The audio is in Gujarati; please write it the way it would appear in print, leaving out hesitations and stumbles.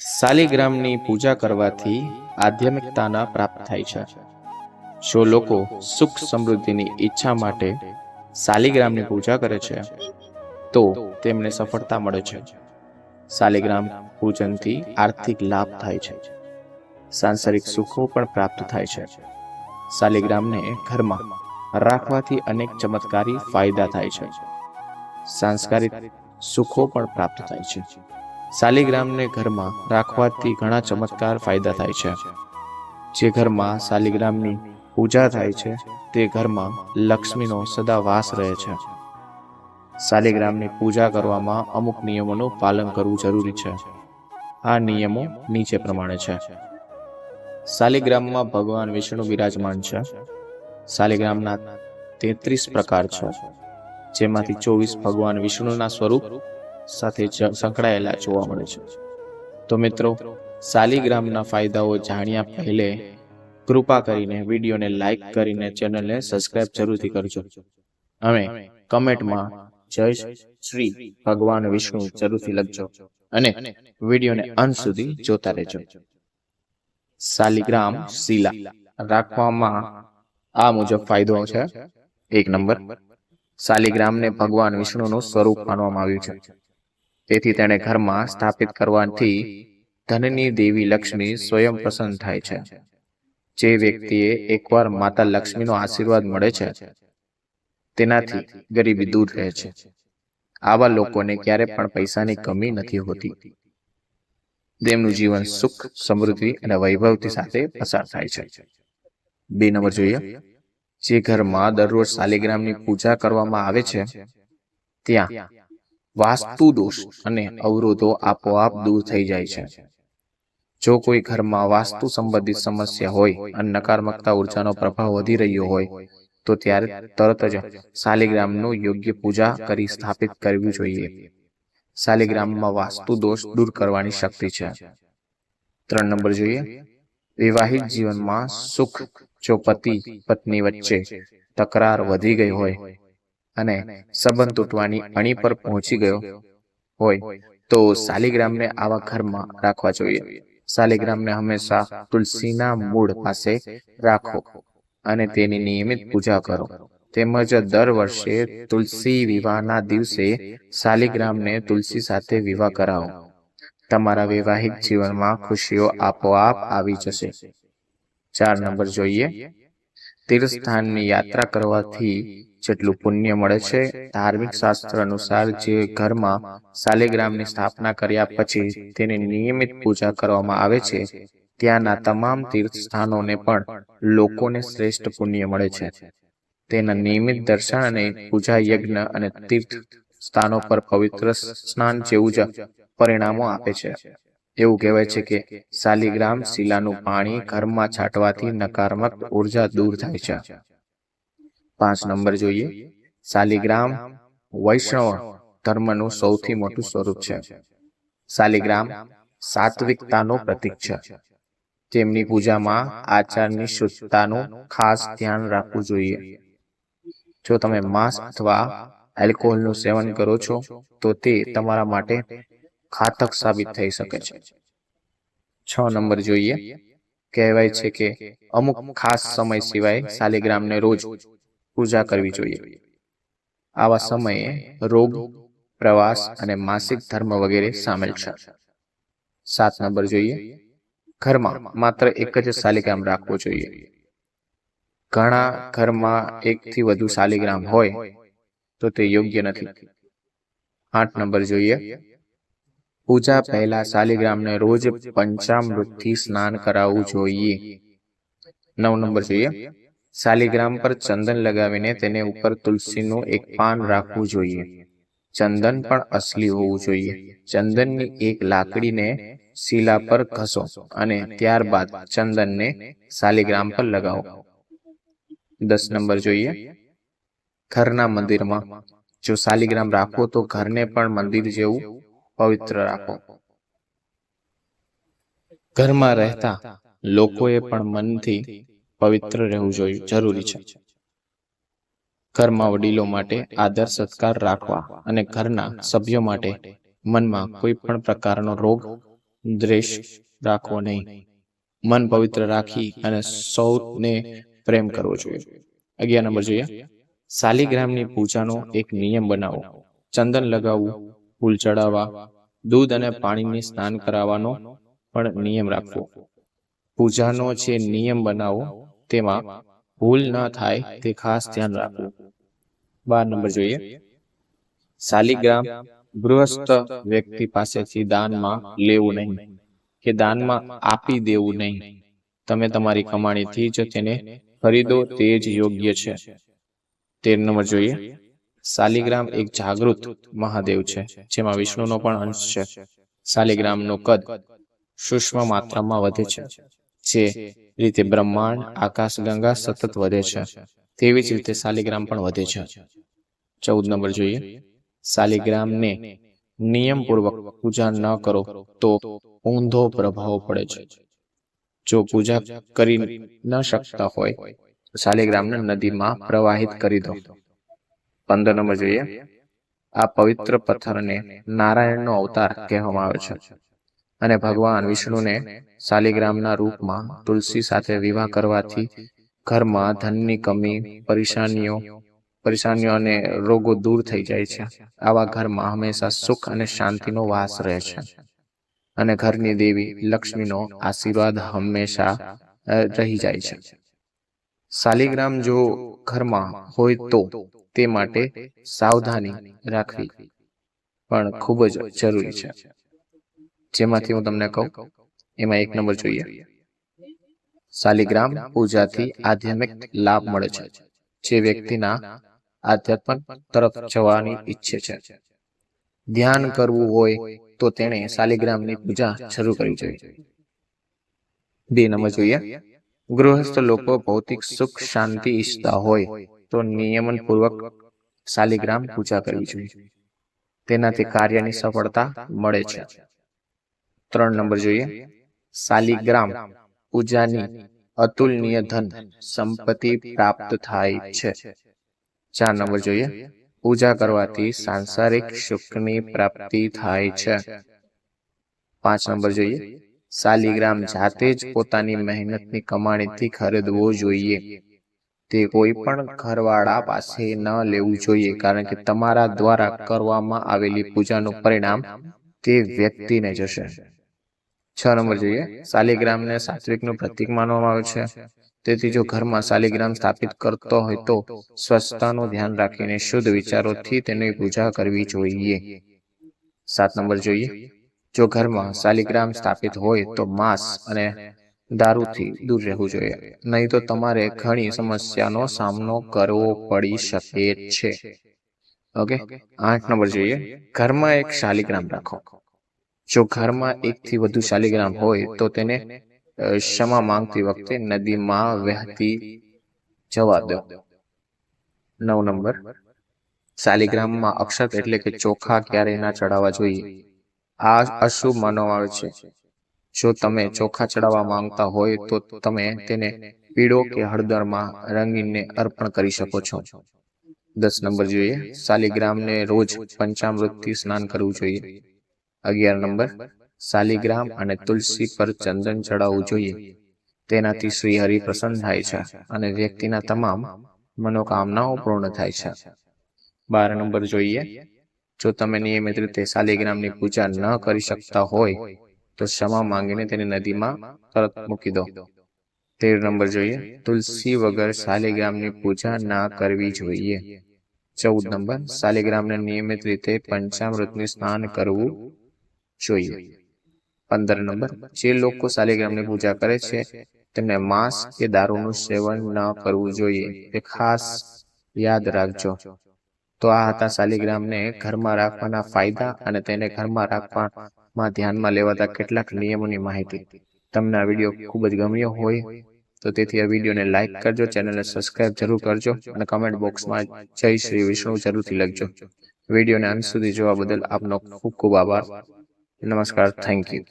શાલિગ્રામની પૂજા કરવાથી આધ્યાત્મિકતાના પ્રાપ્ત થાય છે। જો લોકો સુખ સમૃદ્ધિની ઈચ્છા માટે શાલિગ્રામની પૂજા કરે છે તો તેમને સફળતા મળે છે। શાલિગ્રામ પૂજનથી આર્થિક લાભ થાય છે, સાંસારિક સુખો પણ પ્રાપ્ત થાય છે। શાલિગ્રામને ઘરમાં રાખવાથી અનેક ચમત્કારી ફાયદા થાય છે, સાંસ્કારિક સુખો પણ પ્રાપ્ત થાય છે। શાલિગ્રામને ઘરમાં રાખવાથી ઘણા ચમત્કાર ફાયદા થાય છે। જે ઘરમાં શાલિગ્રામની પૂજા થાય છે તે ઘરમાં લક્ષ્મીનો સદા વાસ રહે છે। શાલિગ્રામની પૂજા કરવામાં અમુક નિયમોનું પાલન કરવું જરૂરી છે। આ નિયમો નીચે પ્રમાણે છે। શાલિગ્રામમાં ભગવાન વિષ્ણુ બિરાજમાન છે। શાલિગ્રામના 33 પ્રકાર છે, જેમાંથી 24 ભગવાન વિષ્ણુના સ્વરૂપ સાથે સંકળાયેલા જોવા મળે છે। તો મિત્રો, શાલિગ્રામના ફાયદાઓ જાણ્યા પહેલે કૃપા કરીને વિડીયોને લાઈક કરીને ચેનલને સબસ્ક્રાઇબ જરૂરથી કરજો। અમે કમેન્ટમાં જય શ્રી ભગવાન વિષ્ણુ જરૂરથી લખજો અને વિડીયોને અંત સુધી જોતા રહેજો। શાલિગ્રામ શિલા રાખવામાં આ મુજબ ફાયદો છે। 1 નંબર, શાલિગ્રામને ભગવાન વિષ્ણુનું સ્વરૂપ માનવામાં આવ્યું છે, તેથી તેને ઘરમાં સ્થાપિત કરવાથી ધનની દેવી લક્ષ્મી સ્વયં પ્રસન્ન થાય છે। જે વ્યક્તિએ એકવાર માતા લક્ષ્મીનો આશીર્વાદ મળે છે તેનાથી ગરીબી દૂર રહે છે। આવા લોકોને ક્યારે પણ પૈસાની કમી નથી હોતી। તેમનું જીવન સુખ, સમૃદ્ધિ અને વૈભવથી સાથે પસાર થાય છે। 2 નંબર જોઈએ, જે ઘરમાં દરરોજ શાલિગ્રામની પૂજા કરવામાં આવે છે ત્યાં વાસ્તુ દોષ અને અવરોધો આપોઆપ દૂર થઈ જાય છે। જો કોઈ ઘરમાં વાસ્તુ સંબંધિત સમસ્યા હોય અને નકારાત્મક ઉર્જાનો પ્રભાવ વધી રહ્યો હોય તો ત્યારે તરત જ શાલિગ્રામનું યોગ્ય પૂજા કરી સ્થાપિત કરવી જોઈએ। શાલિગ્રામમાં વાસ્તુ દોષ દૂર કરવાની શક્તિ છે। 3 નંબર જોઈએ, વિવાહિત જીવનમાં સુખ। જો પતિ પત્ની વચ્ચે તકરાર વધી ગઈ હોય અને સંબંધ તૂટવાની અણી પર પહોંચી ગયો હોય તો શાલિગ્રામને આવા ઘરમાં રાખવા જોઈએ। શાલિગ્રામને હંમેશા તુલસીના મૂળ પાસે રાખો અને તેની નિયમિત પૂજા કરો, તેમજ દર વર્ષે તુલસી વિવાહના દિવસે શાલિગ્રામને તુલસી સાથે વિવાહ કરાવો। તમારા વૈવાહિક જીવનમાં ખુશીઓ આપોઆપ આવી જશે। 4 નંબર જોઈએ, તીર્થસ્થાનની યાત્રા કરવાથી જેટલું પુણ્ય મળે છે, ધાર્મિક શાસ્ત્ર અનુસાર જે ઘરમાં શાલિગ્રામની સ્થાપના કર્યા પછી તેની નિયમિત પૂજા કરવામાં આવે છે ત્યાંના તમામ તીર્થ સ્થાનોને પણ લોકોને શ્રેષ્ઠ પુણ્ય મળે છે। તેના નિયમિત દર્શન અને પૂજા, યજ્ઞ અને તીર્થ સ્થાનો પર પવિત્ર સ્નાન જેવું જ પરિણામો આપે છે। એવું કહેવાય છે કે શાલિગ્રામ શિલાનું પાણી ઘરમાં છાંટવાથી નકારાત્મક ઉર્જા દૂર થાય છે। 5 નંબર જોઈએ, શાલિગ્રામ વૈષ્ણવ ધર્મનું સૌથી મોટું સ્વરૂપ છે। શાલિગ્રામ સાત્વિકતાનું પ્રતીક છે। તેમની પૂજામાં આચારની શુદ્ધતાનું ખાસ ધ્યાન રાખવું જોઈએ। જો તમે માંસ અથવા આલ્કોહોલનું સેવન કરો છો તો તે તમારા માટે ઘાતક સાબિત થઈ શકે છે। 6 નંબર જોઈએ, કહેવાય છે કે અમુક ખાસ સમય સિવાય શાલિગ્રામને રોજ પૂજા કરવી જોઈએ। આવા સમયે રોગ, પ્રવાસ અને માસિક ધર્મ વગેરે સામેલ છે। 7 નંબર જોઈએ, ઘરમાં માત્ર એક જ શાલિગ્રામ રાખવો જોઈએ। ઘણા ઘરમાં 1 થી વધુ શાલિગ્રામ હોય તો તે યોગ્ય નથી। 8 નંબર જોઈએ, પૂજા પહેલા શાલિગ્રામને રોજ પંચામૃતથી સ્નાન કરાવવું જોઈએ। 9 નંબર જોઈએ, શાલિગ્રામ પર ચંદન લગાવીને તેને ઉપર તુલસીનું એક પાન રાખવું જોઈએ। ચંદન પણ અસલી હોવું જોઈએ। ચંદનની એક લાકડીને શિલા પર ઘસો અને ત્યારબાદ ચંદનને શાલિગ્રામ પર લગાવો। 10 નંબર જોઈએ, ઘરના મંદિરમાં જો શાલિગ્રામ રાખો તો ઘરને પણ મંદિર જેવું પવિત્ર રાખો। ઘરમાં રહેતા લોકોએ પણ મનથી પવિત્ર રહેવું જરૂરી છે। ઘરમાં વડીલો માટે આદર સત્કાર રાખવા અને ઘરના સભ્યો માટે મનમાં કોઈ પણ પ્રકારનો રોગ દ્વેષ રાખવો નહીં. મન પવિત્ર રાખી અને સૌને પ્રેમ કરવો જોઈએ. 11 નંબર જોઈએ, શાલિગ્રામની પૂજાનો એક નિયમ બનાવો. ચંદન લગાવવું, ફૂલ ચડાવવા, દૂધ અને પાણીની સ્નાન કરાવવાનો પણ નિયમ રાખવો. પૂજાનો જે નિયમ બનાવો તેમાં ભૂલ ન થાય તે ખાસ ધ્યાન રાખવું. 12 નંબર જોઈએ, શાલિગ્રામ ગૃહસ્થ વ્યક્તિ પાસેથી દાનમાં લેવું નહીં કે દાનમાં આપી દેવું નહીં. તમે તમારી કમાણીથી જ તેને ખરીદો તે જ યોગ્ય છે. 13 નંબર જોઈએ, શાલિગ્રામ એક જાગૃત મહાદેવ છે જેમાં વિષ્ણુનો પણ અંશ છે. શાલિગ્રામનું કદ સૂક્ષ્મ માત્રામાં વધે છે. જે રીતે બ્રહ્માંડ આકાશગંગા સતત વધે છે તેવી જ રીતે શાલિગ્રામ પણ વધે છે. 14 નંબર જોઈએ, શાલિગ્રામને નિયમપૂર્વક પૂજા ન કરો તો ઊંધો પ્રભાવ પડે છે. જો પૂજા કરી ન શકતા હોય તો શાલિગ્રામને નદીમાં પ્રવાહિત કરી દો. 15 નંબર જોઈએ, આ પવિત્ર પથ્થરને નારાયણનો અવતાર કહેવામાં આવે છે અને ભગવાન વિષ્ણુને શાલિગ્રામના રૂપમાં તુલસી સાથે વિવાહ કરવાથી ઘરમાં ધનની કમી, પરેશાનીઓ અને રોગો દૂર થઈ જાય છે. આવા ઘરમાં હંમેશા સુખ અને શાંતિનો વાસ રહે છે અને ઘરની દેવી લક્ષ્મીનો આશીર્વાદ હંમેશા રહી જાય છે. શાલિગ્રામ જો ઘરમાં હોય તો તે માટે સાવધાની રાખવી પણ ખૂબ જ જરૂરી છે. જેમાંથી હું તમને કહું એમાં 1 નંબર જોઈએ, શાલિગ્રામ પૂજાથી આધ્યાત્મિક લાભ મળે છે. જે વ્યક્તિના આધ્યાત્મ તરફ જવાની ઈચ્છે છે, ધ્યાન કરવું હોય તો તેણે શાલિગ્રામની પૂજા શરૂ કરવી જોઈએ. 2 નંબર જોઈએ, ગૃહસ્થ લોકો ભૌતિક સુખ શાંતિ ઈચ્છતા હોય તો નિયમનપૂર્વક શાલિગ્રામ પૂજા કરવી જોઈએ. તેનાથી કાર્યની સફળતા મળે છે. 3 નંબર જોઈએ, શાલિગ્રામ પૂજાની અતુલનીય ધન સંપત્તિ પ્રાપ્ત થાય છે. 4 નંબર જોઈએ, પૂજા કરવાથી સાંસારિક સુખની પ્રાપ્તિ થાય છે. 5 નંબર જોઈએ, શાલિગ્રામ જાતે જ પોતાની મહેનતની કમાણીથી ખરીદવો જોઈએ. તે કોઈ પણ ઘરવાળા પાસે ન લેવું જોઈએ કારણ કે તમારા દ્વારા કરવામાં આવેલી પૂજાનું પરિણામ તે વ્યક્તિને જશે. 6 નંબર જોઈએ, શાલિગ્રામને સાત્વિકનું પ્રતીક માનવામાં આવે છે. તેથી જો ઘરમાં શાલિગ્રામ સ્થાપિત કરતો હોય તો સ્વચ્છતાનું ધ્યાન રાખીને શુદ્ધ વિચારોથી તેની પૂજા કરવી જોઈએ. 7 નંબર જોઈએ, જો ઘરમાં શાલિગ્રામ સ્થાપિત હોય તો માંસ અને દારૂથી દૂર રહેવું જોઈએ, નહીં તો તમારે ઘણી સમસ્યાનો સામનો કરવો પડી શકે છે. ઓકે. 8 નંબર જોઈએ, ઘરમાં એક શાલિગ્રામ રાખો. જો ઘરમાં 1 થી વધુ શાલિગ્રામ હોય તો તેને ક્ષમા માંગતી વખતે નદીમાં વહેતી જવા દો. 9 નંબર, શાલિગ્રામમાં અક્ષત એટલે કે ચોખા ક્યારેય ના ચડાવવા જોઈએ. આ અશુભ માનવામાં આવે છે. જો તમે ચોખા ચડાવવા માંગતા હોય તો તમે તેને પીળો કે હળદરમાં રંગીને અર્પણ કરી શકો છો. 10 નંબર જોઈએ, શાલિગ્રામને રોજ પંચામૃતથી સ્નાન કરવું જોઈએ. 11 નંબર, શાલિગ્રામ અને તુલસી પર ચંદન ચડાવવું જોઈએ. તેનાથી શ્રી હરિ પ્રસન્ન થાય છે અને વ્યક્તિના તમામ મનોકામનાઓ પૂર્ણ થાય છે. 12 નંબર જોઈએ, જો તમે નિયમિત રીતે શાલિગ્રામની પૂજા ન કરી શકતા હોય તો ક્ષમા માંગીને તેને નદીમાં તરત મૂકી દો. 13 નંબર જોઈએ, તુલસી વગર શાલિગ્રામની પૂજા ના કરવી જોઈએ. 14 નંબર, શાલિગ્રામને નિયમિત રીતે પંચામૃતનું સ્નાન કરવું જોઈએ. 15 નંબર, જે લોકો શાલિગ્રામની પૂજા કરે છે તેમને માંસ કે દારૂનું સેવન ન કરવું જોઈએ. તે ખાસ યાદ રાખજો. તો આ હતા શાલિગ્રામને ઘરમાં રાખવાના ફાયદા અને તેને ઘરમાં રાખવામાં ધ્યાનમાં લેવાતા કેટલાક નિયમોની માહિતી. તમને આ વિડીયો ખૂબ જ ગમ્યો હોય તો તેથી આ વિડીયોને લાઈક કરજો, ચેનલને સબસ્ક્રાઇબ જરૂર કરજો અને કમેન્ટ બોક્સમાં જય શ્રી વિષ્ણુ જરૂરથી લખજો. વિડીયોને અંત સુધી જોવા બદલ આપનો ખૂબ ખૂબ આભાર. નમસ્કાર. Thank you.